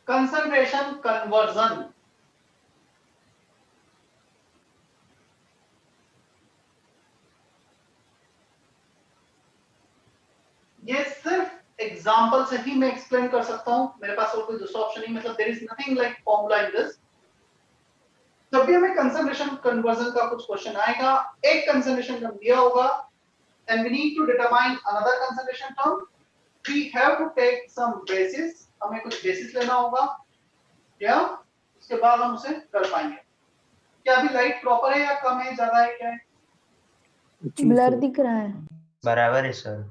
concentration conversion. ये सिर्फ example से ही मैं एक्सप्लेन कर सकता हूं, मेरे पास और कोई दूसरा ऑप्शन नहीं, मतलब there is nothing like formula in this. जब भी हमें कंसंट्रेशन कन्वर्जन का कुछ क्वेश्चन आएगा, एक कंसंट्रेशन टर्म दिया होगा and we need to determine another concentration term, we have to take some basis, हमें कुछ बेसिस लेना होगा, या उसके बाद हम उसे कर पाएंगे। क्या अभी लाइट प्रॉपर है या कम है, ज्यादा है, क्या है? ब्लर दिख रहा है। बराबर है सर।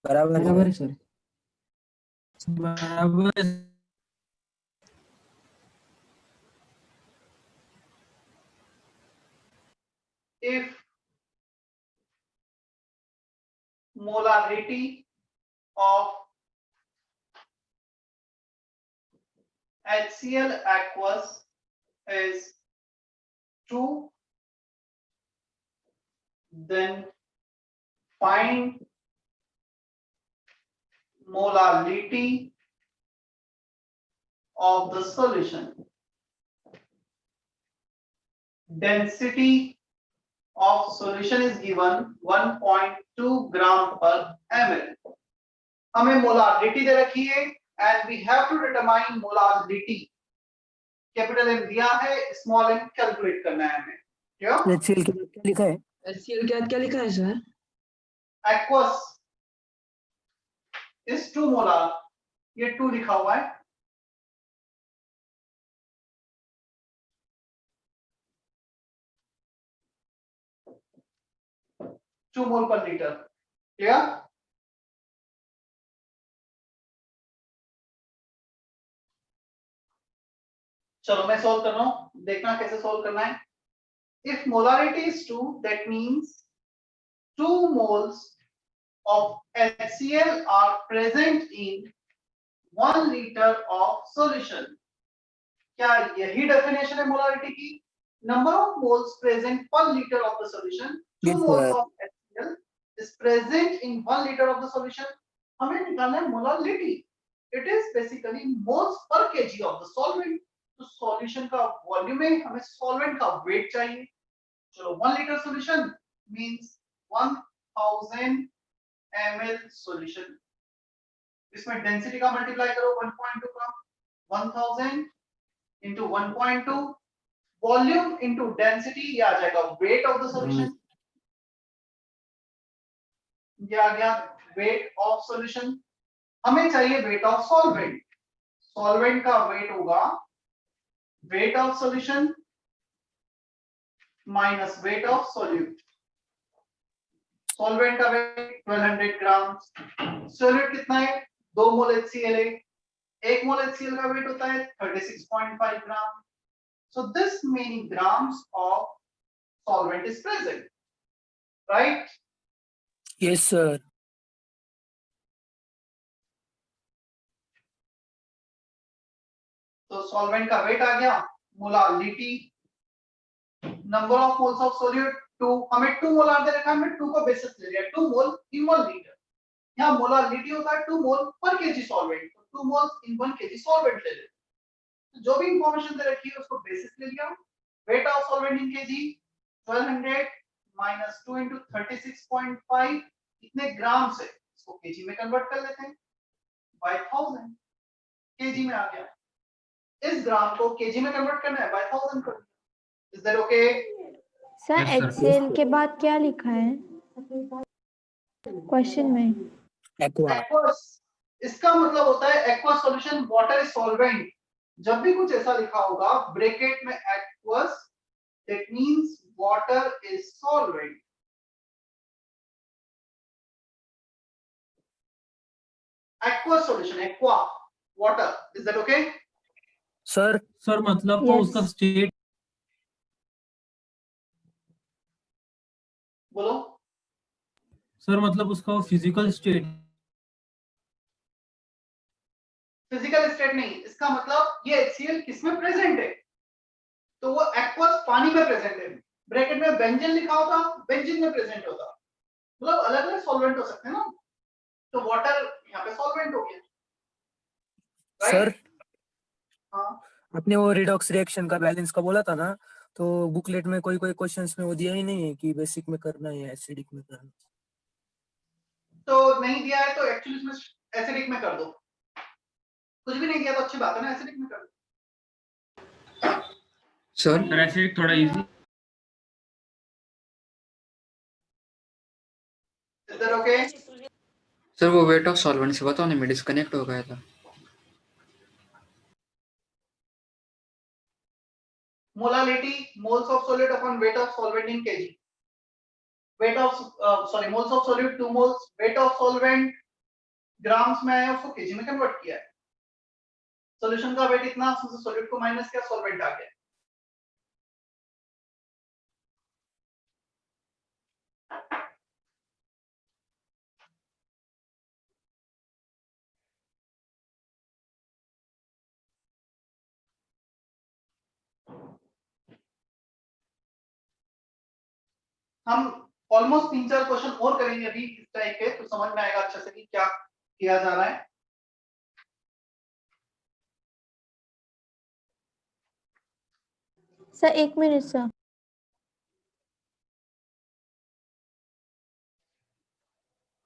बराबर है सर। बराबर है। If molarity of HCl aqueous is 2, then find molarity of the solution. Density of solution is given 1.2 gram per ml. हमें मोलारिटी दे रखी है and we have to determine molarity. Capital M दिया है, small m calculate करना है हमें। क्या HCl के बाद क्या लिखा है? HCl के बाद क्या लिखा है सर? aqueous is 2 molar, ये 2 लिखा हुआ है। टू मोल पर लीटर। क्लियर? चलो मैं सॉल्व कर रहा हूं, देखना कैसे सॉल्व करना है। If molarity is 2, that means 2 moles of HCl are present in 1 liter of solution. क्या यही डेफिनेशन है मोलारिटी की? Number of moles present per liter of the solution. 2 moles of HCl is present in 1 liter of the solution. हमें निकालना है molarity. It is basically moles per kg of the solvent. तो solution का volume है, हमें solvent का wait चाहिए। चलो 1 litre solution means 1000 ml solution. इसमें डेंसिटी का मल्टीप्लाई करो 1.2 का, 1000 into 1.2 वॉल्यूम into डेंसिटी, ये आ जाएगा वेट ऑफ द सॉल्यूशन। ये आ गया वेट ऑफ सॉल्यूशन। हमें चाहिए वेट ऑफ सॉल्वेंट। सॉल्वेंट का वेट होगा weight of solution minus weight of solute. Solvent का weight 1200 ग्राम, solute कितना है? 2 मोल HCl है, 1 मोल HCl का weight होता है 36.5 ग्राम. So this many grams of solvent is present, right? Yes sir. तो सॉल्वेंट का वेट आ गया, molarity, number of moles of solute 2, हमें 2 मोलार दे रखा है, हमने 2 को बेसिस ले लिया, 2 मोल इन 1 लीटर। यहाँ मोलारिटी होता है 2 मोल पर केजी सॉल्वेंट, तो 2 मोल्स इन 1 केजी सॉल्वेंट ले लेते। तो जो भी इंफॉर्मेशन दे रखी है उसको बेसिस ले लिया। Wait of solvent in KG 1200 minus 2 into 36.5, इतने ग्राम से इसको केजी में कन्वर्ट कर लेते हैं, बाय 1000 केजी में आ गया। इस ग्राम को केजी में कन्वर्ट करना है, बाय 1000 कर। Is that okay? Sir HCl के बाद क्या लिखा है क्वेश्चन में? एक्वस, इसका मतलब होता है aqueous solution, water is solvent. जब भी कुछ ऐसा लिखा होगा ब्रैकेट में aqueous, that means water is solvent. Aqueous solution, aqua water, is that okay? Sir मतलब तो Yes. उसका स्टेट, बोलो। सर मतलब उसका फिजिकल स्टेट, फिजिकल स्टेट नहीं, इसका मतलब ये HCl किसमें प्रेजेंट है, तो वो एक्वस पानी में प्रेजेंट है। ब्रैकेट में बेंजीन लिखा होता, बेंजीन में प्रेजेंट होता, मतलब अलग अलग सॉल्वेंट हो सकते हैं ना, तो वाटर यहाँ पे सॉल्वेंट हो गया, right? सर आपने वो रिडॉक्स रिएक्शन का बैलेंस का बोला था ना, तो बुकलेट में कोई कोई क्वेश्चंस में वो दिया ही नहीं है कि बेसिक में करना है या एसिडिक में करना। तो नहीं दिया है तो एक्चुअली इसमें एसिडिक में कर दो, कुछ भी नहीं दिया तो अच्छी बात है ना, एसिडिक में कर दो। सर एसिडिक थोड़ा इजी। इधर ओके। सर वो वेट ऑफ सॉल्वेंट से बताओ ना, मैं डिस्कनेक्ट हो गया था। Molality moles of solid upon weight of solvent in KG. Weight of moles of solid 2 moles, wait of solvent grams में है, उसको केजी में कन्वर्ट किया है। सॉल्यूशन का वेट इतना, उसमें से सॉलिड को माइनस किया, सॉल्वेंट आ गया। हम ऑलमोस्ट 3-4 क्वेश्चन और करेंगे अभी इस टाइप के, तो समझ में आएगा अच्छे से कि क्या किया जा रहा है। Sir 1 minute sir.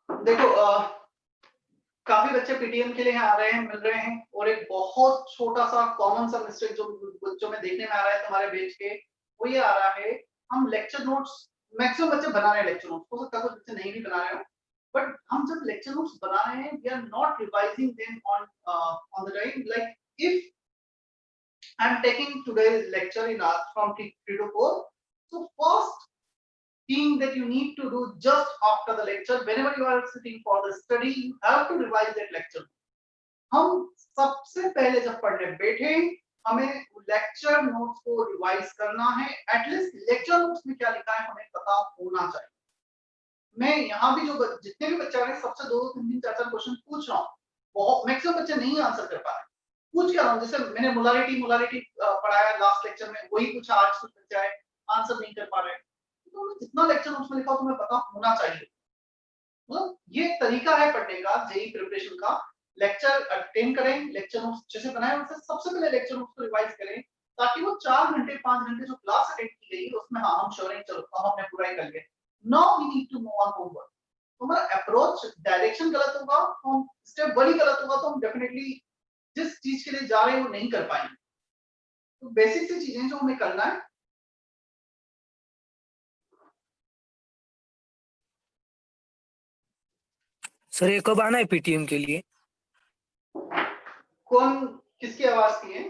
देखो काफी बच्चे पीटीएम के लिए यहाँ आ रहे हैं, मिल रहे हैं, और एक बहुत छोटा सा कॉमन सा मिस्टेक जो बच्चों में देखने में आ रहा है तुम्हारे बेच के, वो ये आ रहा है, हम लेक्चर नोट्स, मैक्सिमम बच्चे बना रहे हैं लेक्चर नोट्स, हो सकता है कुछ बच्चे नहीं भी बना रहे हो, बट हम जब लेक्चर नोट्स बना रहे हैं, we are not revising them on the time. Like if I am taking today's lecture in hours from 3 to 4. So first thing that you need to do just after the lecture, whenever you are sitting for the study, you have to revise that lecture. हम सबसे पहले जब पढ़ने बैठे, हमें lecture notes को revise करना है। एटलीस्ट लेक्चर नोट्स में क्या लिखा है हमें पता होना चाहिए। मैं यहाँ भी जो जितने भी बच्चे आ रहे हैं, सबसे 2-3 4 क्वेश्चन पूछ रहा हूँ, बहुत मैक्सिमम बच्चे नहीं आंसर कर पा रहे। पूछ क्या रहा हूँ, जैसे मैंने मोलारिटी पढ़ाया लास्ट लेक्चर में, वही पूछा, आज कुछ बच्चे आए आंसर नहीं कर पा रहे, तो जितना लेक्चर नोट्स में लिखा हो तुम्हें पता होना चाहिए। मतलब ये तरीका है पढ़ने का, जेई प्रिपरेशन का। लेक्चर अटेंड करें, लेक्चर नोट्स अच्छे से बनाएं, उससे सबसे पहले लेक्चर नोट्स को रिवाइज करें, ताकि वो 4 घंटे 5 घंटे जो क्लास अटेंड की गई उसमें हाँ हम श्योर हैं, चलो हमने पूरा ही कर लिया। Now we need to move on homework. हमारा अप्रोच डायरेक्शन गलत होगा, तो हम स्टेप 1 ही गलत होगा, तो हम डेफिनेटली जिस चीज के लिए जा रहे हैं वो नहीं कर पाएंगे। तो बेसिक सी चीजें जो हमें करना है, सर ये कब आना है पीटीएम के लिए? कौन किसकी आवाज की है?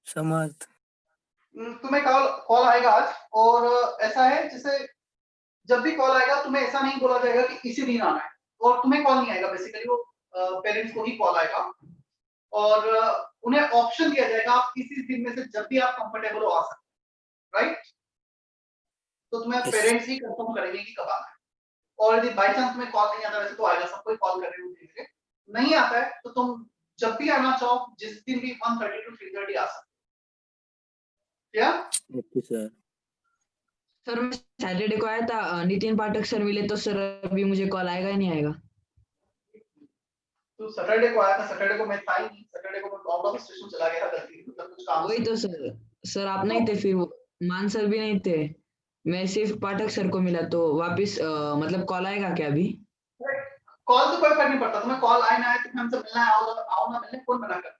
समर्थ। तुम्हें कॉल आएगा आज, और ऐसा है जैसे जब भी कॉल आएगा तुम्हें ऐसा नहीं बोला जाएगा कि इसी दिन आना है, और तुम्हें कॉल नहीं आएगा, बेसिकली वो पेरेंट्स को ही कॉल आएगा, और उन्हें ऑप्शन दिया जाएगा आप किसी दिन में से जब भी आप कंफर्टेबल हो आ सकते, राइट? तो तुम्हें पेरेंट्स ही कंफर्म करेंगे कि कब आना है। और यदि बाई चांस तुम्हें कॉल नहीं आता, वैसे तो आएगा, सबको कॉल कर रहे हो धीरे धीरे, नहीं आता है तो तुम जब भी आना चाहो, जिस दिन भी 1:30 to 3:30 आ सकते। क्या ओके सर। सर मैं सैटरडे को आया था, नितिन पाठक सर मिले, तो सर अभी मुझे कॉल आएगा या नहीं आएगा? तो सैटरडे को आया था, सैटरडे को मैं था ही नहीं, सैटरडे को मैं आउट ऑफ स्टेशन चला गया था गलती, मतलब कुछ काम वही तो सर आप नहीं थे, फिर मान सर भी नहीं थे, मैं सिर्फ पाठक सर को मिला, तो वापिस मतलब कॉल आएगा क्या अभी? कॉल तो कोई फर्क नहीं पड़ता, तुम्हें कॉल आए ना आए, तुम्हें हमसे मिलना है, आओ ना मिलने, कौन मना कर रहा है?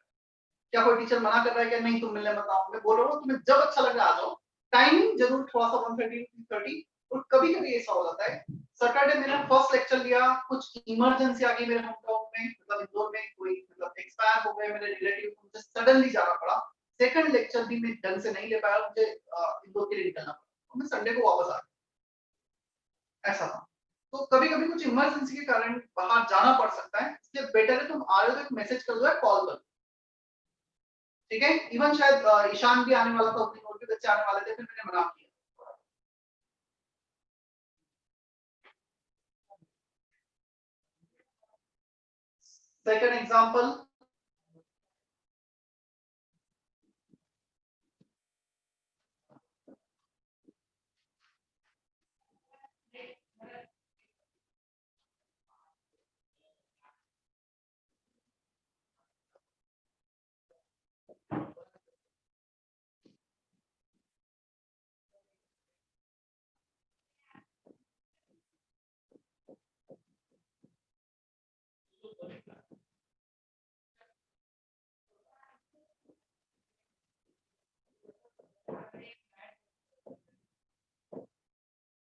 क्या कोई टीचर मना कर रहा है कि नहीं तुम मिलने मत आओ? मैं बोल रहा हूँ तुम्हें जब अच्छा लग रहा है आ जाओ। टाइमिंग जरूर थोड़ा सा 1:30 to 3:30, और कभी कभी ऐसा हो जाता है, सैटरडे मैंने फर्स्ट लेक्चर लिया, कुछ इमरजेंसी आ गई मेरे होम टाउन में, मतलब इंदौर में कोई मतलब एक्सपायर हो गए मेरे रिलेटिव, मुझे सडनली जाना पड़ा। सेकंड लेक्चर भी मैं ढंग से नहीं ले पाया, मुझे इंदौर के लिए निकलना पड़ा, तो मैं संडे को वापस आ गया, ऐसा था। तो कभी कभी कुछ इमरजेंसी के कारण बाहर जाना पड़ सकता है, इसलिए बेटर है तुम आ रहे हो तो एक मैसेज कर दो या कॉल कर दो, ठीक है? इवन शायद ईशान भी आने वाला था उस दिन, और भी बच्चे आने वाले थे, फिर मैंने मना किया। सेकंड एग्जांपल,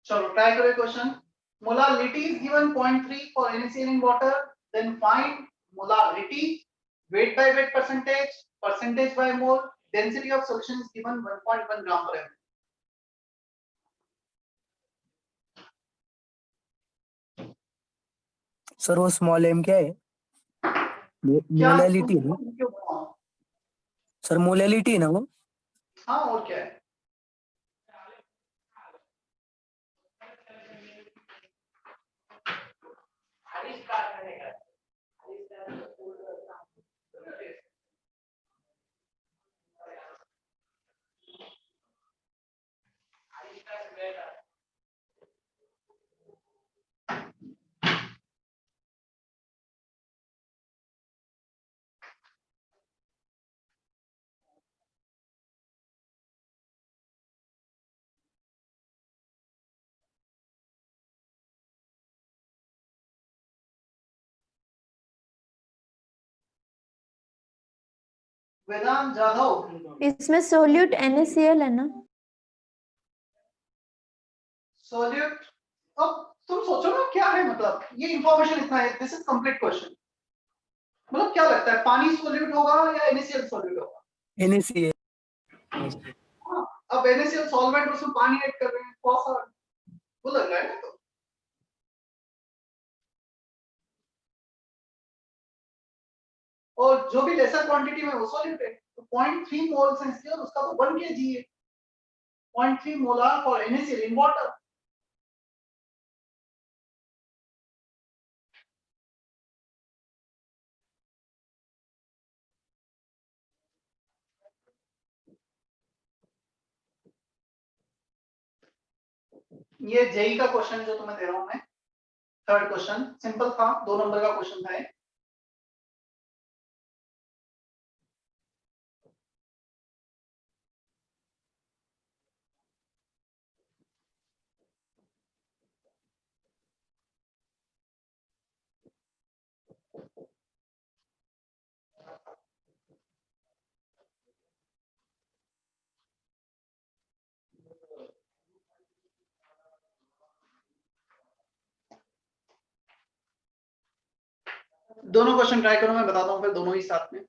चलो ट्राई करो question. Molality is given 0.3 for NaCl in water. Then find molarity, weight by weight percentage, percentage by mole, density of solution is given 1.1 gram per ml. Sir वो स्मॉल एम क्या है? क्या molality ना क्यों बताऊं? Sir, molality ना वो? हाँ और क्या है? वेदांत जाधव, इसमें सोल्यूट NaCl है ना? सोल्यूट. अब तुम सोचो ना क्या है, मतलब ये इंफॉर्मेशन इतना है. This is complete question. मतलब क्या लगता है, पानी सोल्यूट होगा या NaCl सोल्यूट होगा? NaCl. हाँ, अब NaCl सॉल्वेंट, उसमें पानी ऐड कर रहे हैं, कौन सा वो लग रहा है ना. तो और जो भी लेसर क्वांटिटी में वो सॉल्यूट है, तो 0.3 मोल्स है इसके, और उसका तो 1 kg है. 0.3 molar for NaCl in water. ये जेई का क्वेश्चन जो तुम्हें दे रहा हूं मैं, थर्ड क्वेश्चन सिंपल था, 2 नंबर का क्वेश्चन था ये. दोनों क्वेश्चन ट्राई करो, मैं बताता हूँ फिर दोनों ही साथ में.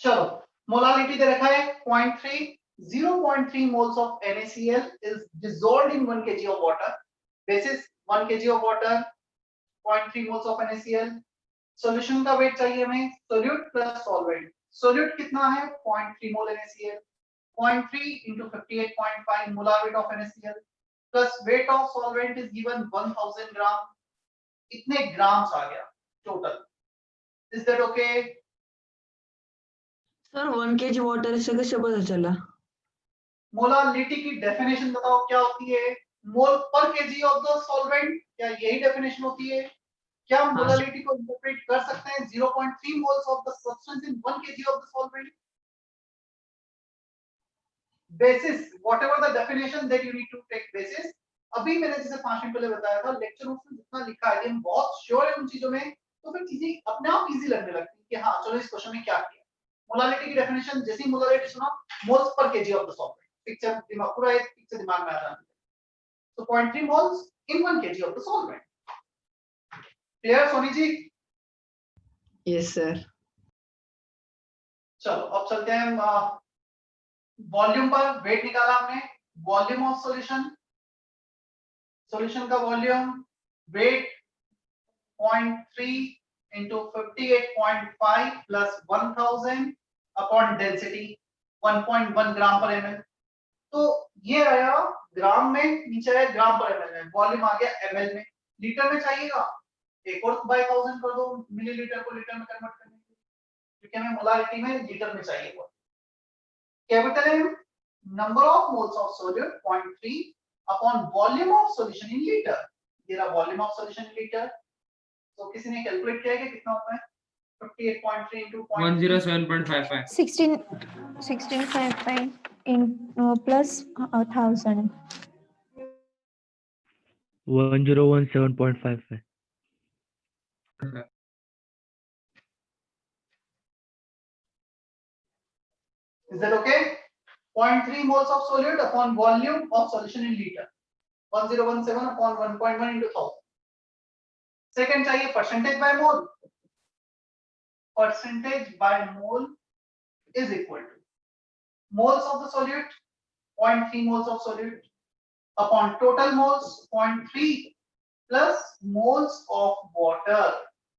चलो मोलालिटी दे रखा है 0.3 0.3 moles of NaCl is dissolved in 1 kg of water. Basis 1 kg of water 0.3 moles of NaCl. Solution का वेट चाहिए हमें सोल्यूट प्लस सॉल्वेंट. सोल्यूट कितना है 0.3 मोल NaCl 0.3 into 58.5 molar weight of NaCl plus weight of solvent is given 1000 gram. इतने grams आ गया total. Is that okay? Sir 1 kg water से कैसे पता चला? मोलालिटी की डेफिनेशन बताओ क्या होती है? मोल पर केजी ऑफ द सॉल्वेंट. क्या यही डेफिनेशन होती है? क्या हम हाँ, मोलालिटी को इंटरप्रेट कर सकते हैं 0.3 moles of the substance in 1 kg of the solvent? Basis whatever the definition that you need to take basis. अभी मैंने जैसे 5 मिनट पहले बताया था लेक्चर नोट्स में जितना लिखा है हम बहुत श्योर है उन चीजों में, तो फिर चीजें अपने आप इजी लगने लगती है कि हाँ चलो इस क्वेश्चन में क्या किया. मोलालिटी की डेफिनेशन जैसी मोलालिटी सुना moles per KG of the solvent. Picture दिमाग पूरा एक पिक्चर दिमाग में आ जाता है. So 0.3 moles in 1 kg of the solvent. Clear Soni ji? Yes sir. चलो अब चलते हैं वॉल्यूम पर. वेट निकाला हमने. Volume of solution. सॉल्यूशन का volume weight 0.3 into 58.5 plus 1000 upon density 1.1 gram per ml. तो ये आया ग्राम में, नीचे आया ग्राम पर ml में. वॉल्यूम आ गया ml में. लीटर में चाहिएगा एक और बाय 1000 कर दो मिलीलीटर को लीटर में कन्वर्ट करने के लिए, क्योंकि हमें मोलारिटी में लीटर में चाहिए. वो capital M number of moles of solute 0.3 upon volume of solution in litre. ये रहा volume of solution in litre. तो किसी ने कैलकुलेट किया है कि कितना होता है 58.3 into 0.3 107.55 1655 in plus 1000. 1017.55. Is that okay? 0.3 moles of solute upon volume of solution in liter. 1017 upon 1.1 into 1000. Second चाहिए percentage by mole. Percentage by mole is equal to moles of the solute 0.3 moles of solute upon total moles 0.3 plus moles of water.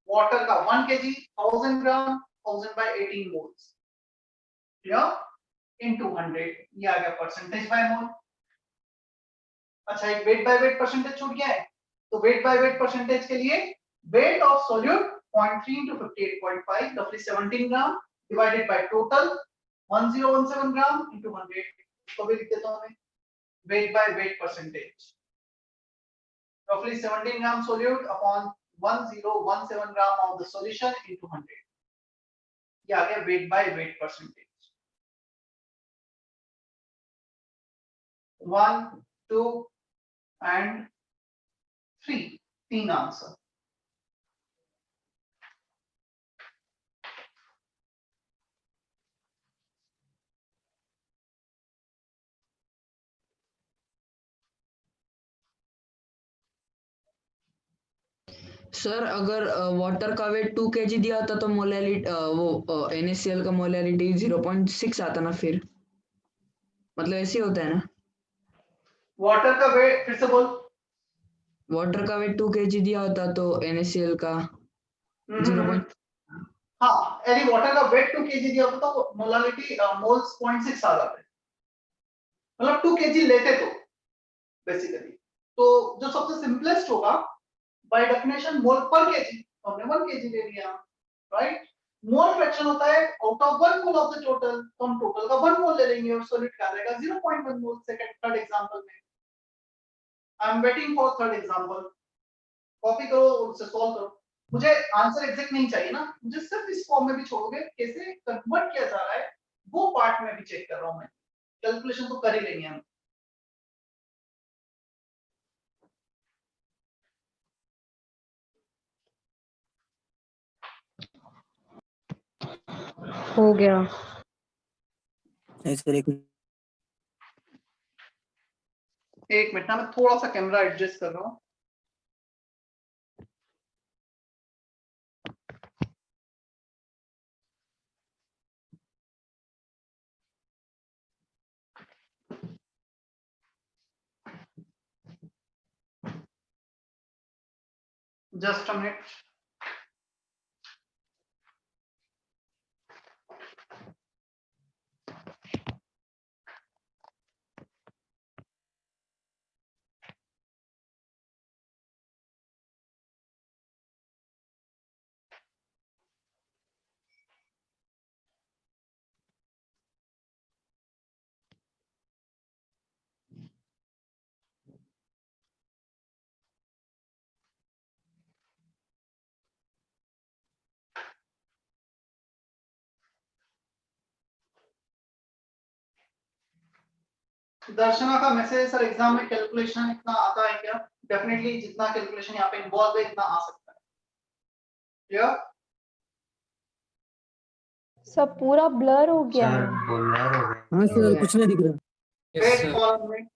Water का 1 kg 1000 gram 1000 by 18 moles. Clear? into 100. ये आ गया percentage by mole. अच्छा एक weight by weight percentage छूट गया है, तो weight by weight percentage के लिए weight of solute 0.3 into 58.5 roughly 17 gram divided by total 1017 gram into 100. तो भी लिख देता हूं मैं weight by weight percentage roughly 17 gram solute upon 1017 gram of the solution into 100. ये आ गया weight by weight percentage. 1, 2 and 3. तीन आंसर. सर अगर वाटर का वेट 2 kg दिया होता तो मोलालिटी वो NaCl का मोलालिटी 0.6 आता ना, फिर मतलब ऐसे होता है ना. वाटर का वेट फिर से बोल. वाटर का वेट 2 kg दिया होता तो NaCl का 0. हाँ यदि वाटर का वेट 2 kg दिया होता तो मोलालिटी मोल्स 0.6 आ जाते, मतलब 2 kg लेते तो बेसिकली. तो जो सबसे सिंपलेस्ट होगा बाय डेफिनेशन मोल पर केजी, हमने 1 kg ले लिया, राइट. मोल फ्रैक्शन होता है out of 1 mole of the total, तो हम टोटल का 1 मोल ले लेंगे और सॉल्यूट का रहेगा 0.1 मोल. सेकंड थर्ड एग्जांपल में I am waiting for third example. Copy करो और उसे सॉल्व करो. मुझे आंसर एग्जैक्ट नहीं चाहिए ना, मुझे सिर्फ इस फॉर्म में भी छोड़ोगे कैसे कन्वर्ट किया जा रहा है वो पार्ट में भी चेक कर रहा हूं मैं. कैलकुलेशन तो कर ही लेंगे हम. हो गया. सर एक मिनट ना, मैं थोड़ा सा कैमरा एडजस्ट कर रहा हूँ. Just a minute. दर्शना का मैसेज सर एग्जाम में कैलकुलेशन इतना आता है क्या? डेफिनेटली जितना कैलकुलेशन यहाँ पे इन्वॉल्व है इतना आ सकता है। क्लियर? सब पूरा ब्लर हो गया है। हाँ सर कुछ नहीं दिख रहा। Yes, wait sir. For a minute.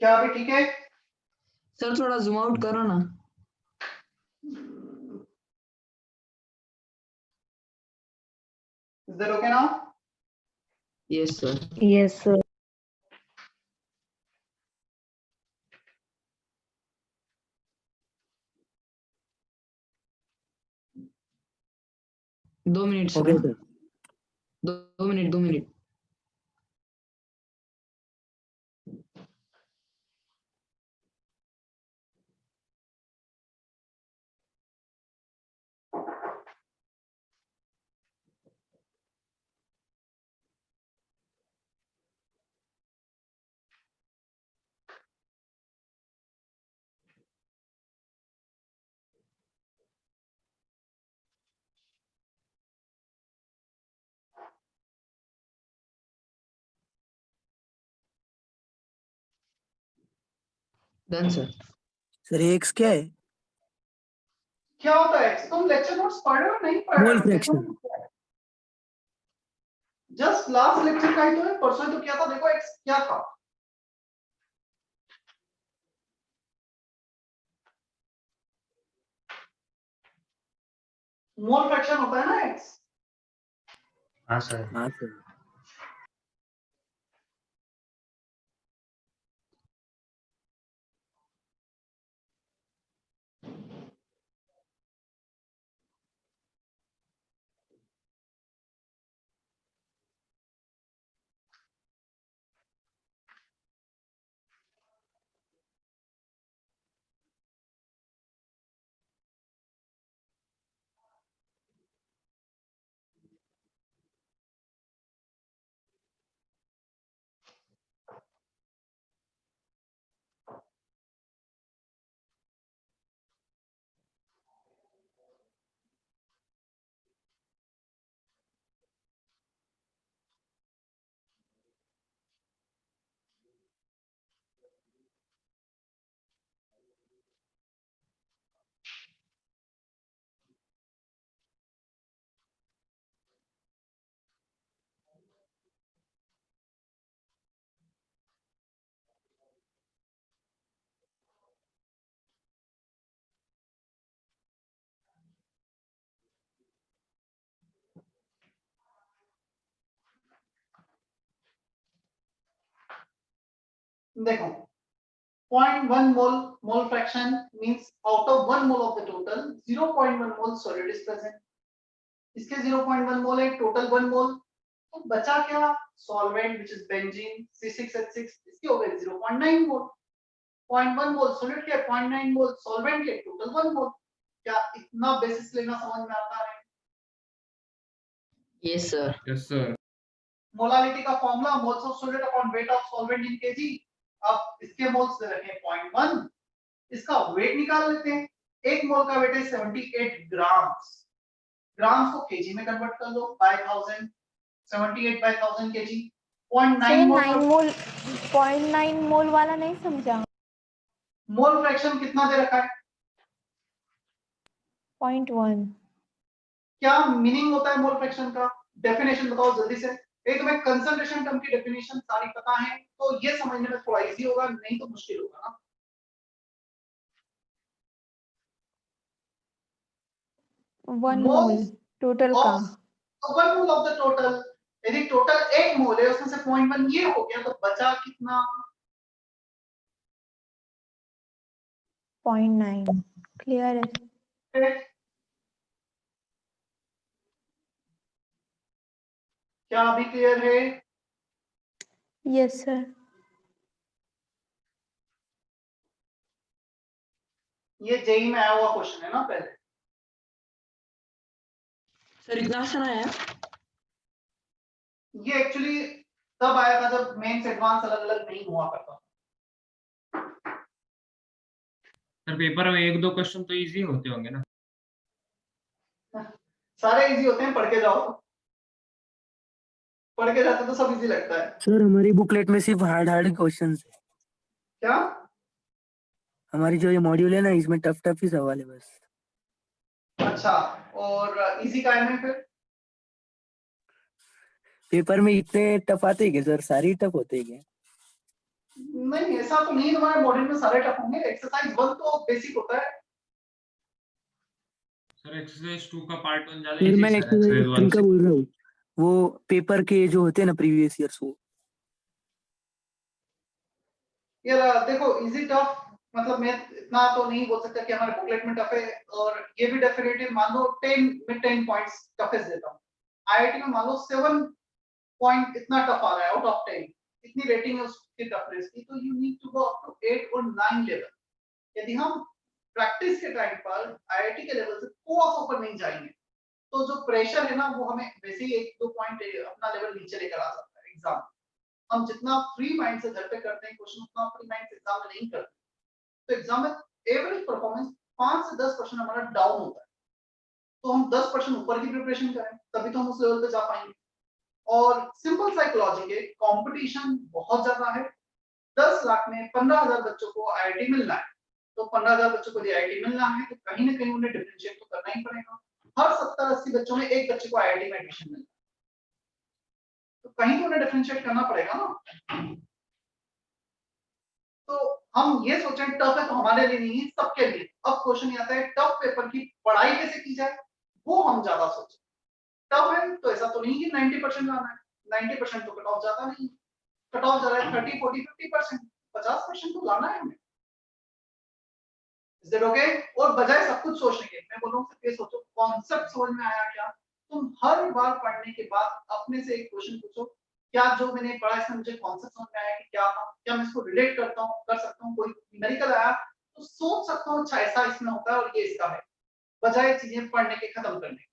क्या अभी ठीक है? सर थोड़ा जूम आउट करो ना। Is that okay now? Yes sir. Yes sir. 2 minute हो गया sir. Sir. 2 minute. Done sir. Sir x क्या है? क्या होता है? तुम लेक्चर नोट्स पढ़ रहे हो नहीं पढ़ रहे मोल हो? फ्रैक्शन। जस्ट लास्ट लेक्चर का ही तो है, परसों ही तो किया था। देखो एक्स क्या था। मोल फ्रैक्शन होता है ना एक्स। हाँ सर। देखो 0.1 mole fraction means out of 1 mole of the total 0.1 mole solid is present. इसके 0.1 मोल है, टोटल 1 मोल। तो बचा क्या? Solvent which is benzene C6H6, इसके हो गए 0.9 मोल। 0.1 मोल सॉलिड के, 0.9 मोल सॉल्वेंट के, टोटल 1 मोल। क्या इतना बेसिस लेना समझ में आता है? Yes sir. Yes, sir. Molality का formula moles of solid upon weight of solvent in KG. अब इसके मोल्स दे रखे हैं 0.1, इसका वेट निकाल लेते हैं। एक मोल का वेट है 78 ग्राम्स। ग्राम्स को केजी में कन्वर्ट कर लो बाय 1000, 78 बाय 1000 केजी। 0.9 मोल 0.9 मोल वाला नहीं समझा। मोल फ्रैक्शन कितना दे रखा है? 0.1। क्या मीनिंग होता है मोल फ्रैक्शन का, डेफिनेशन बताओ जल्दी से। एक तुम्हें कंसंट्रेशन टर्म की डेफिनेशन सारी पता है तो ये समझने में थोड़ा इजी होगा, नहीं तो मुश्किल होगा ना। 1 मोल मोल टोटल का। Of 1 mole of the total, यदि टोटल 1 मोल है उसमें से 0.1 ये हो गया तो बचा कितना? 0.9। क्लियर है? क्या अभी क्लियर है? Yes sir. ये जेई में आया हुआ क्वेश्चन है ना पहले। सर इतना आसान आया? ये एक्चुअली तब आया था जब मेंस एडवांस अलग अलग नहीं हुआ करता। सर पेपर में 1-2 क्वेश्चन तो इजी होते होंगे ना? सारे इजी होते हैं, पढ़ के जाओ, पढ़ के जाते तो सब इजी लगता है। सर हमारी बुकलेट में सिर्फ हार्ड हार्ड क्वेश्चन है। क्या? हमारी जो ये मॉड्यूल है ना इसमें टफ टफ ही सवाल है बस। अच्छा, और इजी काय में फिर? पेपर में इतने टफ आते हैं क्या सर? सारे ही टफ होते हैं क्या? नहीं ऐसा तो नहीं, तुम्हारे मॉड्यूल में सारे टफ होंगे। एक्सरसाइज 1 तो बेसिक होता है। सर एक्सरसाइज 2 का पार्ट 1 ज्यादा सर इजी मैं सर, एक्सरसाइज एक्सरसाइज 3 1 का से। बोल रहा हूँ, वो पेपर के जो होते हैं ना प्रीवियस ईयर्स वो। यार देखो इजी टफ मतलब मैं इतना तो नहीं बोल सकता कि हमारे बुकलेट में टफ है, और ये भी डेफिनेटिव मान लो 10 में 10 पॉइंट्स टफेस्ट देता हूँ। आईआईटी में मान लो 7 पॉइंट इतना टफ आ रहा है आउट ऑफ 10, इतनी रेटिंग है उसकी टफनेस की, तो you need to go up to 8 और 9 लेवल। यदि हम प्रैक्टिस के टाइम पर आईआईटी के लेवल से कोस ऊपर नहीं जाएंगे तो जो प्रेशर है ना वो हमें वैसे ही 1-2 पॉइंट अपना लेवल नीचे लेकर आ सकता है एग्जाम। हम जितना फ्री माइंड से घर पे करते हैं क्वेश्चन, उतना फ्री माइंड से एग्जाम में नहीं करते, तो एग्जाम में एवरेज परफॉर्मेंस 5 से 10% हमारा डाउन होता है। तो हम 10% ऊपर की प्रिपरेशन करें तभी तो हम उस लेवल पे जा पाएंगे। और सिंपल साइकोलॉजी के कंपटीशन बहुत ज्यादा है। 10 लाख में 15,000 बच्चों को आईआईटी मिलना है, तो 15,000 बच्चों को यदि आईआईटी मिलना है तो कहीं ना कहीं उन्हें डिफरेंशिएट तो करना ही पड़ेगा। हर 70-80 बच्चों में एक बच्चे को आईआईटी में एडमिशन मिलना है, तो कहीं तो उन्हें डिफरेंशिएट करना पड़ेगा ना। तो हम ये सोचें टफ है तो हमारे लिए नहीं है, सबके लिए। अब क्वेश्चन ये आता है टफ पेपर की पढ़ाई कैसे की जाए, वो हम ज्यादा सोचें। टफ है तो ऐसा तो नहीं कि 90% लाना है, 90% तो कट ऑफ जाता नहीं, कट ऑफ जा रहा है 30, 40, 50%, 50% तो लाना है हमें। Is that okay? और बजाय सब कुछ सोचने के मैं बोल रहा हूँ सिर्फ ये सोचो कॉन्सेप्ट समझ में आया क्या। तुम हर बार पढ़ने के बाद अपने से एक क्वेश्चन पूछो, क्या जो मैंने पढ़ा इसमें मुझे कॉन्सेप्ट समझ में आया कि क्या था, क्या मैं इसको रिलेट करता हूँ, कर सकता हूँ। कोई न्यूमेरिकल आया तो सोच सकता हूँ अच्छा ऐसा इसमें होता है और ये इसका है, बजाय चीजें पढ़ने के खत्म करने।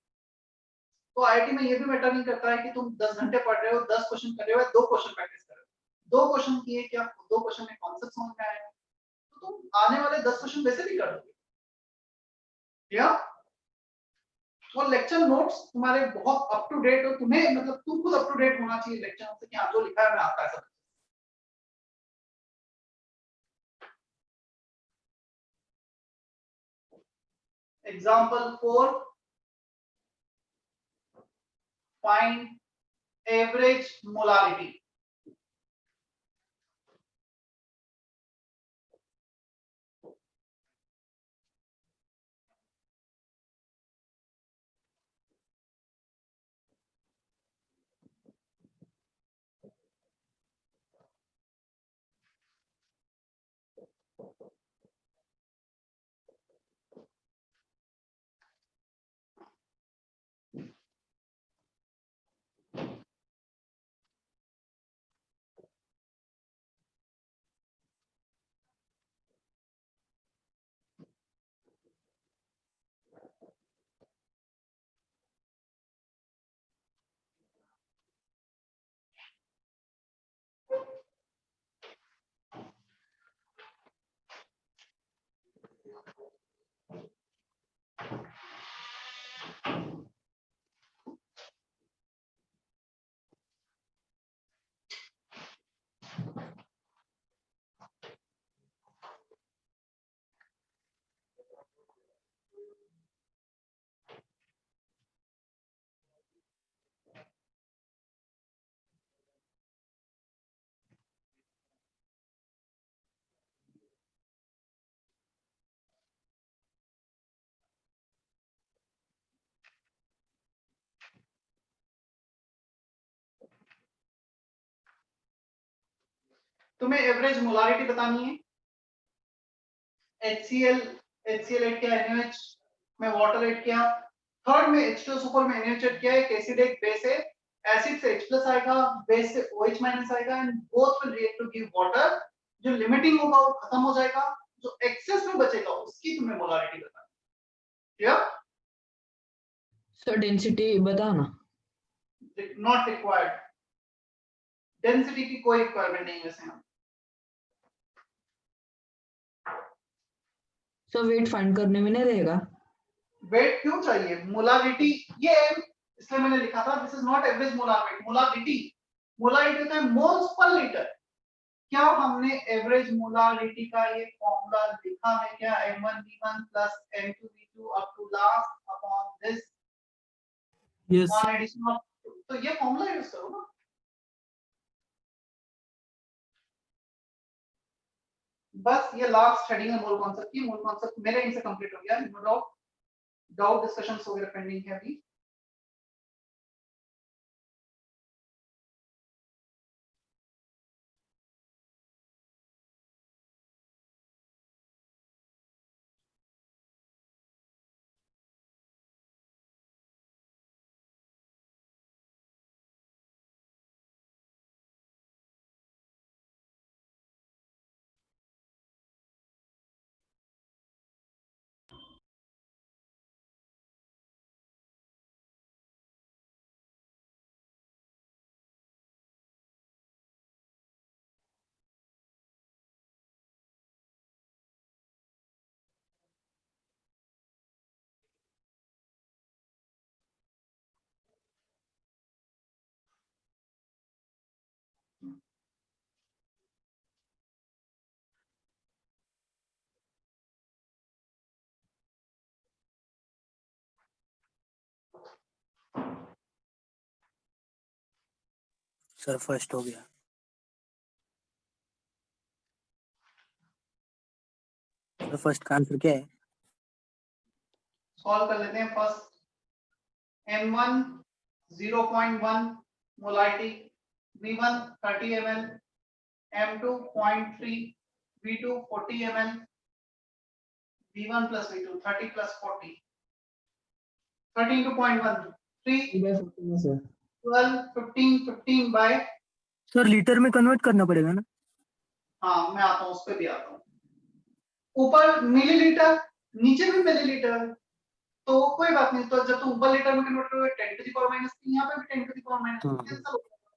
तो आईआईटी में ये भी मैटर नहीं करता है कि तुम 10 घंटे पढ़ रहे हो, 10 क्वेश्चन कर रहे हो, 2 क्वेश्चन प्रैक्टिस कर रहे हो। 2 क्वेश्चन किए, क्या 2 क्वेश्चन में कॉन्सेप्ट समझ में आया तो तुम आने वाले 10 क्वेश्चन वैसे भी कर दोगे। क्या? और लेक्चर नोट्स तुम्हारे बहुत अप टू डेट हो, तुम्हें मतलब तुम खुद अप टू डेट होना चाहिए लेक्चर से कि हाँ जो लिखा है मैं आता है सब। Example 4, find average molarity. तुम्हें एवरेज मोलारिटी बतानी है। HCl ऐड किया, NaOH में वाटर ऐड किया, थर्ड में H2SO4 में NaOH ऐड किया है, एसिड एक बेस है, एसिड से H+ आएगा, बेस से OH- आएगा and both will react to give water. जो लिमिटिंग होगा वो खत्म हो जाएगा, जो एक्सेस में बचेगा उसकी तुम्हें मोलारिटी बतानी। क्लियर? सर डेंसिटी बताओ ना। नॉट रिक्वायर्ड, डेंसिटी की कोई रिक्वायरमेंट नहीं है वैसे यहाँ। सर वेट फाइंड करने में नहीं रहेगा? वेट क्यों चाहिए? मोलारिटी ये इसलिए मैंने लिखा था this is not average molar weight. Molarity होता है मोल्स पर लीटर। क्या हमने एवरेज मोलारिटी का ये फॉर्मूला लिखा है क्या? M1V1 plus M2V2 up to last upon this Yes. on addition of, तो ये फॉर्मूला यूज करो ना। बस ये लास्ट हेडिंग है मोल कॉन्सेप्ट की। मोल कॉन्सेप्ट मेरे इनसे कंप्लीट हो गया, नो डाउट डिस्कशंस वगैरह पेंडिंग है अभी। सर फर्स्ट हो गया। सर फर्स्ट का आंसर क्या है? सॉल्व कर लेते हैं। First M1 0.1 molarity, V1 30 ml, M2 0.3, V2 40 ml, V1 plus V2 30 plus 40, 30 into 0.1 3 sir 12 15 15 by, sir litre में कन्वर्ट करना पड़ेगा ना? हाँ मैं आता हूँ, उस पे भी आता हूँ। ऊपर मिलीलीटर, नीचे भी मिलीलीटर, तो कोई बात नहीं। तो जब तुम ऊपर लीटर में कन्वर्ट करोगे 10 to the power minus 3, यहाँ पे भी 10 to the power minus 3 cancel हो जाएगा।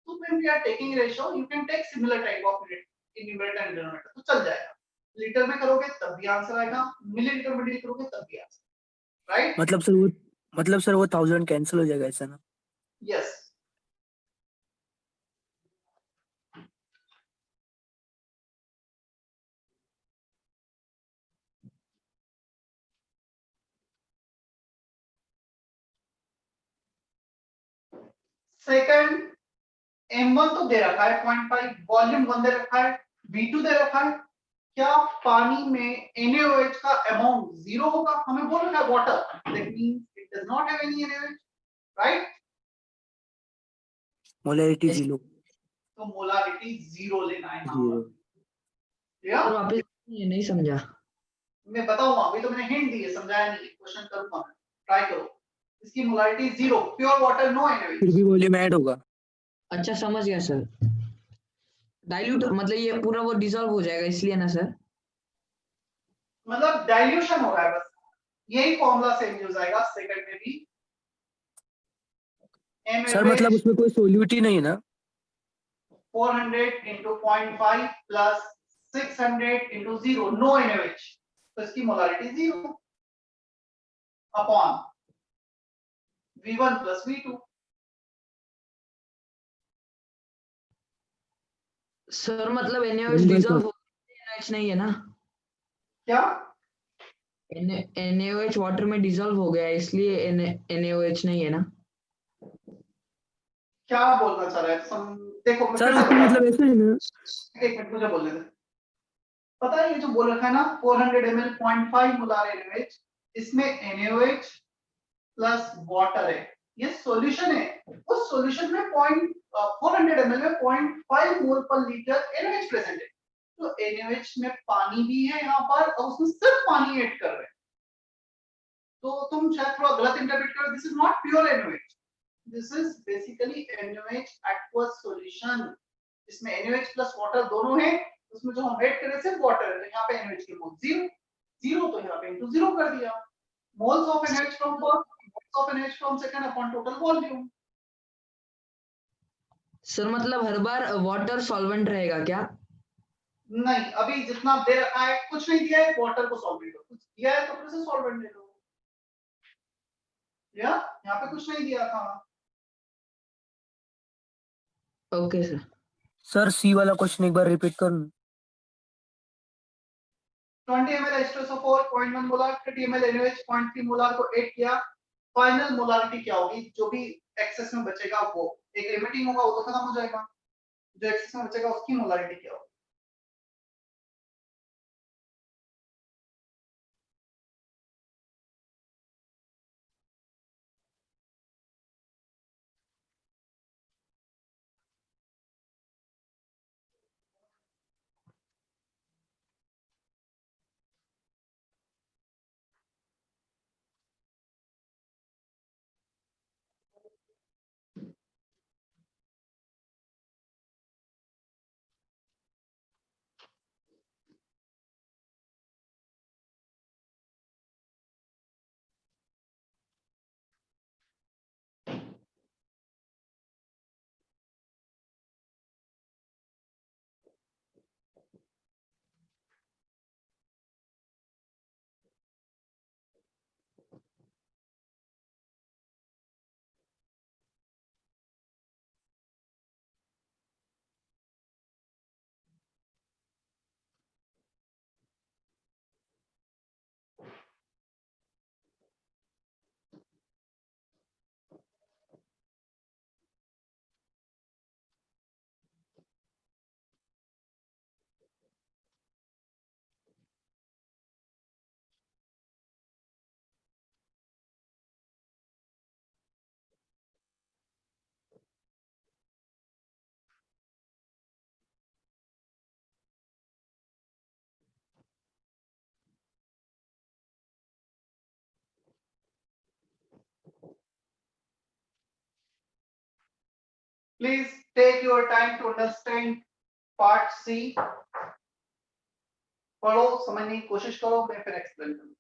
तो when we are taking ratio you can take similar type of unit in numerator and denominator, तो चल जाएगा। लीटर में करोगे तब भी आंसर आएगा, मिलीलीटर में डील करोगे तब भी आंसर, राइट? मतलब सर वो 1000 कैंसिल हो जाएगा ऐसा ना? यस। सेकंड M1 तो दे रखा है 0.5, वॉल्यूम 1 दे रखा है, V2 दे रखा है। क्या पानी में NaOH का अमाउंट 0 होगा? हमें बोल रखा है water, that means it does not have any NaOH, right? Molarity 0। तो मोलारिटी 0 लेना है यहाँ पर। Sir clear? वापस ये नहीं समझा। मैं बताऊंगा, अभी तो मैंने हिंट दी है, समझाया नहीं। क्वेश्चन करूंगा, ट्राई करो। इसकी मोलारिटी 0, प्योर वाटर, नो फिर NaOH। भी वॉल्यूम ऐड होगा। अच्छा समझ गया सर। डाइल्यूट मतलब ये पूरा वो डिसॉल्व हो जाएगा इसलिए ना सर? मतलब डाइल्यूशन हो रहा है बस, यही फॉर्मूला सेम यूज आएगा सेकंड में भी। M सर मतलब average उसमें कोई सोल्यूट ही नहीं है ना? 400 into 0.5 plus 600 into 0, no NaOH, तो इसकी molarity 0 upon V1 plus V2। Sir मतलब NaOH डिसॉल्व हो NaOH नहीं है ना? क्या? NaOH वाटर में डिसॉल्व हो गया है इसलिए NaOH नहीं है ना? क्या बोलना चाह रहा है? देखो मैं सर फिर से उसमें बता मतलब ऐसा है ना? एक मिनट मुझे बोलने दे। पता है ये जो बोल रखा है ना 400 ml 0.5 मोलार NaOH, इसमें NaOH प्लस वाटर है, ये सॉल्यूशन है। उस सॉल्यूशन में 400 ml में 0.5 मोल पर लीटर NaOH प्रेजेंट है। तो NaOH में पानी भी है यहाँ पर और उसमें सिर्फ पानी ऐड कर रहे हैं, तो तुम शायद थोड़ा गलत इंटरप्रेट करो। This is not pure NaOH, this is basically NaOH aqueous solution, इसमें NaOH प्लस वाटर दोनों है। उसमें जो हम ऐड कर रहे हैं सिर्फ वाटर है, तो यहाँ पे NaOH के मोल 0 तो यहाँ पे इनटू 0 कर दिया। Moles of NaOH from first, moles of NaOH from second upon total volume. Sir मतलब हर बार वाटर सॉल्वेंट रहेगा क्या? नहीं, अभी जितना दे रखा है कुछ नहीं दिया है, वाटर को सॉल्वेंट, कुछ दिया है तो फिर से सॉल्वेंट ले लो। या यहाँ पे कुछ नहीं दिया था। Okay sir. सर सी वाला क्वेश्चन एक बार रिपीट कर। 20 ml H2SO4 0.1 molar, 30 ml NaOH 0.3 molar को ऐड किया, फाइनल मोलारिटी क्या होगी? जो भी एक्सेस में बचेगा वो, एक लिमिटिंग होगा वो तो खत्म हो जाएगा, जो एक्सेस में बचेगा उसकी मोलारिटी क्या होगी? Please take your time to understand part C. पढ़ो, समझने की कोशिश करो, मैं फिर एक्सप्लेन करूंगा।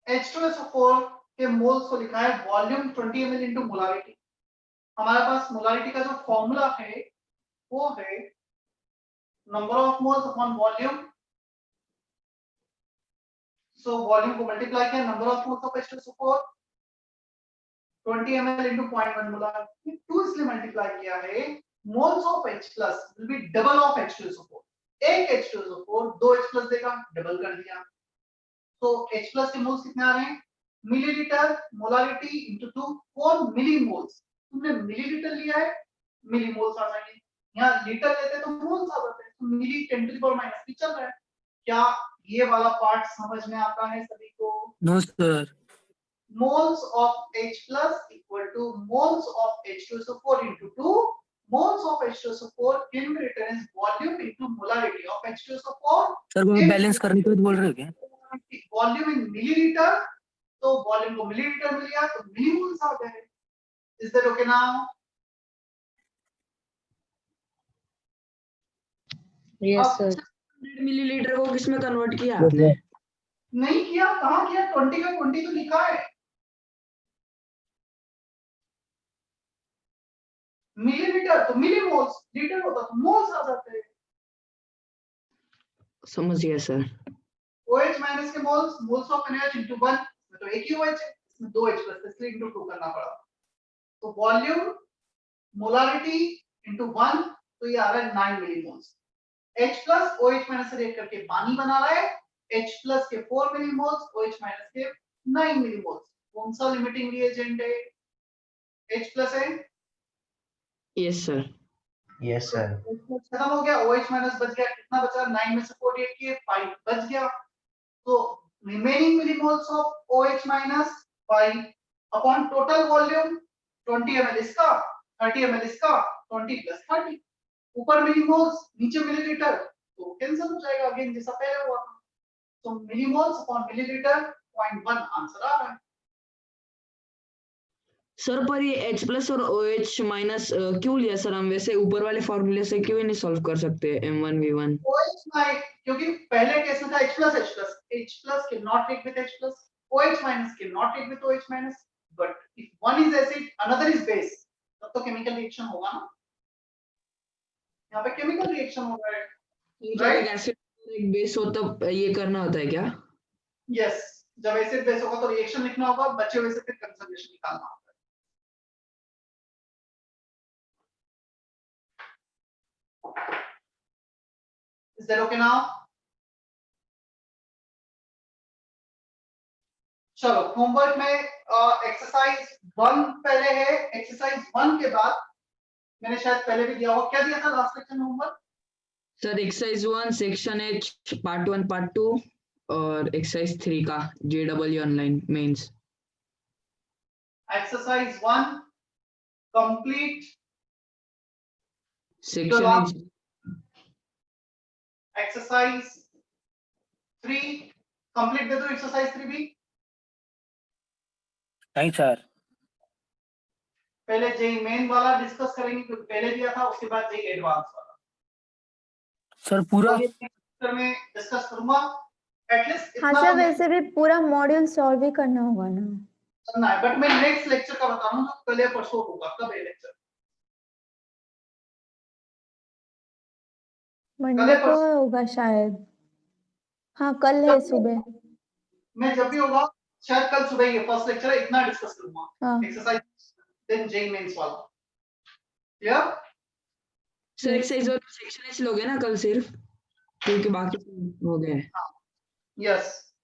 H2SO4 के मोल्स को लिखा है वॉल्यूम 20 ml इंटू मोलारिटी। हमारे पास मोलारिटी का जो फॉर्मूला है वो है number of moles upon volume. So volume को मल्टीप्लाई किया, number of moles of H2SO4 20 ml into 0.1 molar, 2 इसलिए मल्टीप्लाई किया है। Moles of H plus will be double of H2SO4। एक H2SO4 दो H प्लस देगा, डबल कर दिया। तो H प्लस के मोल्स कितने आ रहे हैं? Millilitre, molarity into 2, 4 millimoles. तुमने मिलीलीटर लिया है, मिलीमोल्स आ जाएंगे। यहाँ लीटर लेते तो मोल्स आ जाते हैं, तो मिली 10 टू द पावर माइनस 3 चल रहा है। क्या ये वाला पार्ट समझ में आता है सभी को? No sir. Moles of H plus equal to moles of H2SO4 into 2 moles of H2SO4 can be written as volume into molarity of H2SO4. Sir वो बैलेंस करने के बाद बोल रहे हो क्या? वॉल्यूम इन मिलीलीटर, तो वॉल्यूम को मिलीलीटर मिल गया तो मिलीमोल्स आ गए. Is that okay now? Yes sir. 100 millilitre को किसमें कन्वर्ट किया आपने? नहीं किया, कहाँ किया? 20 का 20 तो लिखा है. मिलीलीटर तो मिलीमोल्स, लीटर होता तो मोल्स आ जाते हैं. समझ गया सर. OH माइनस के moles, moles of NaOH into 1, तो एक ही OH है, इसमें 2 H प्लस इसलिए into 2 करना पड़ा. तो वॉल्यूम मोलारिटी into 1, तो ये आ रहा है 9 millimoles. H plus OH minus से रिएक्ट करके पानी बना रहा है. H प्लस के 4 मिलीमोल्स, OH माइनस के 9 मिलीमोल्स. कौन सा लिमिटिंग रिएजेंट है? H प्लस है. Yes sir. Yes, sir. खत्म हो गया. OH माइनस बच गया. कितना बचा? 9 में से 48 किए 5 बच गया. तो remaining millimoles of OH minus 5 upon total volume 20 ml इसका, 30 ml इसका, 20 प्लस 30. ऊपर मिलीमोल्स, नीचे मिलीलीटर, तो कैंसिल हो जाएगा अगेन जैसा पहले हुआ. तो मिलीमोल्स अपॉन मिलीलीटर 0.1 आंसर आ रहा है. सर पर ये H प्लस और OH माइनस क्यों लिया सर? हम वैसे ऊपर वाले फॉर्मूले से क्यों नहीं सॉल्व कर सकते M1V1? OH माइनस, क्योंकि पहले केस में था H प्लस के not take with H plus, OH minus के not take with OH minus. But if one is acid another is base, तब तो केमिकल रिएक्शन होगा ना. यहाँ पे केमिकल रिएक्शन हो रहा है. जब एक एसिड एक बेस हो तब ये करना होता है क्या? यस, जब एसिड बेस होगा तो रिएक्शन लिखना होगा, बचे हुए से फिर कंजर्वेशन निकालना होगा. Is that okay now? चलो होमवर्क में एक्सरसाइज 1 पहले है. एक्सरसाइज 1 के बाद मैंने शायद पहले भी दिया होगा. क्या दिया था लास्ट लेक्चर में homework? Sir exercise 1 section H part 1 part 2 और एक्सरसाइज 3 का JEE online mains. Exercise 1 complete. Section last- H exercise 3 complete दे दो. एक्सरसाइज 3 भी नहीं सर. पहले जेई मेन वाला डिस्कस करेंगे क्योंकि पहले दिया था, उसके बाद जेई एडवांस वाला. सर पूरा तो ये लेक्चर में डिस्कस करूंगा. एटलीस्ट हाँ इतना सर, तो वैसे भी पूरा मॉड्यूल सॉल्व ही करना होगा ना. करना है. बट मैं नेक्स्ट लेक्चर का बता रहा हूँ जो कल या परसों होगा. कब है लेक्चर? मंडे को होगा शायद. हाँ कल है सुबह. मैं जब भी होगा शायद कल सुबह ही फर्स्ट लेक्चर है. इतना डिस्कस करूंगा. हाँ एक्सरसाइज देन जेई मेंस वाला. Clear? Sir exercise 1 section H लोगे ना कल सिर्फ, क्योंकि बाकी सब हो गए. यस.